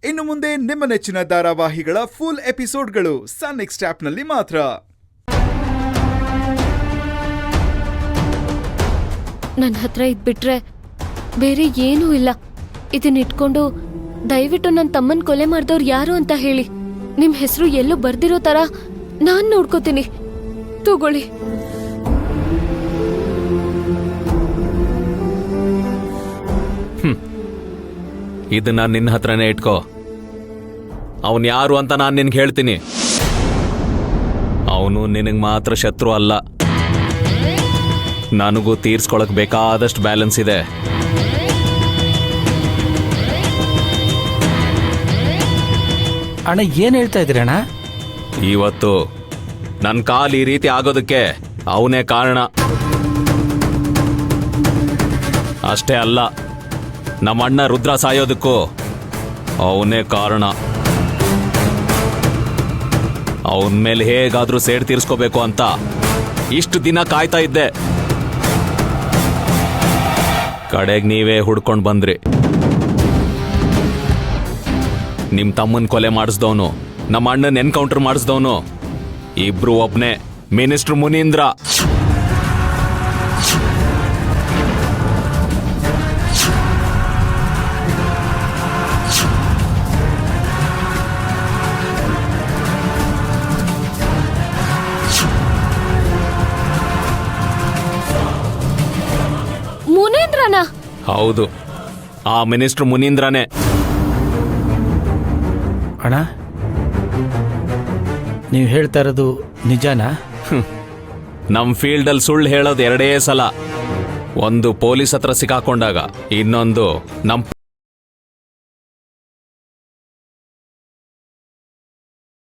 ಇನ್ನು ಮುಂದೆ ನಿಮ್ಮ ನೆಚ್ಚಿನ ಧಾರಾವಾಹಿಗಳ ಫುಲ್ ಎಪಿಸೋಡ್ಗಳು ಸನ್ ನೆಕ್ಸ್ಟ್ ಆಪ್ನಲ್ಲಿ ಮಾತ್ರ. ನನ್ನ ಹತ್ರ ಇದ್ಬಿಟ್ರೆ ಬೇರೆ ಏನೂ ಇಲ್ಲ. ಇದನ್ನ ಇಟ್ಕೊಂಡು ದಯವಿಟ್ಟು ನನ್ನ ತಮ್ಮನ್ ಕೊಲೆ ಮಾಡಿದವ್ರು ಯಾರು ಅಂತ ಹೇಳಿ. ನಿಮ್ ಹೆಸರು ಎಲ್ಲೂ ಬರ್ದಿರೋ ತರ ನಾನ್ ನೋಡ್ಕೋತೀನಿ. ತಗೊಳ್ಳಿ. ಇದನ್ನ ನಿನ್ನ ಹತ್ರನೇ ಇಟ್ಕೋ. ಅವನ್ ಯಾರು ಅಂತ ನಾನು ನಿನ್ಗೆ ಹೇಳ್ತೀನಿ. ಅವನು ನಿನಗೆ ಮಾತ್ರ ಶತ್ರು ಅಲ್ಲ. ನನಗೂ ತೀರ್ಸ್ಕೊಳಕ್ ಬೇಕಾದಷ್ಟು ಬ್ಯಾಲೆನ್ಸ್ ಇದೆ. ಅಣ್ಣ ಏನ್ ಹೇಳ್ತಾ ಇದ್ರಿ ಅಣ್ಣ? ಇವತ್ತು ನನ್ನ ಕಾಲು ಈ ರೀತಿ ಆಗೋದಕ್ಕೆ ಅವನೇ ಕಾರಣ. ಅಷ್ಟೇ ಅಲ್ಲ, ನಮ್ಮ ಅಣ್ಣ ರುದ್ರ ಸಾಯೋದಕ್ಕೂ ಅವನೇ ಕಾರಣ. ಅವನ ಮೇಲೆ ಹೇಗಾದ್ರೂ ಸೇಡ್ ತೀರ್ಸ್ಕೋಬೇಕು ಅಂತ ಇಷ್ಟು ದಿನ ಕಾಯ್ತಾ ಇದ್ದೆ. ಕಡೆಗೆ ನೀವೇ ಹುಡ್ಕೊಂಡು ಬಂದ್ರಿ. ನಿಮ್ ತಮ್ಮನ್ ಕೊಲೆ ಮಾಡಿಸ್ದವನು, ನಮ್ಮ ಅಣ್ಣನ ಎನ್ಕೌಂಟರ್ ಮಾಡಿಸ್ದವನು ಇಬ್ರು ಒಬ್ನೇ, ಮಿನಿಸ್ಟರ್ ಮುನೀಂದ್ರ. ಮುನೇಂದ್ರನ? ಹೌದು, ಆ ಮಿನಿಸ್ಟರ್ ಮುನೀಂದ್ರನೇ. ಅಣ್ಣ ನೀವು ಹೇಳ್ತಾ ಇರೋದು ನಿಜಾನಾ? ನಮ್ ಫೀಲ್ಡಲ್ಲಿ ಸುಳ್ಳು ಹೇಳೋದು ಎರಡೇ ಸಲ. ಒಂದು ಪೊಲೀಸ್ ಹತ್ರ ಸಿಕ್ಕಾಕೊಂಡಾಗ, ಇನ್ನೊಂದು ನಮ್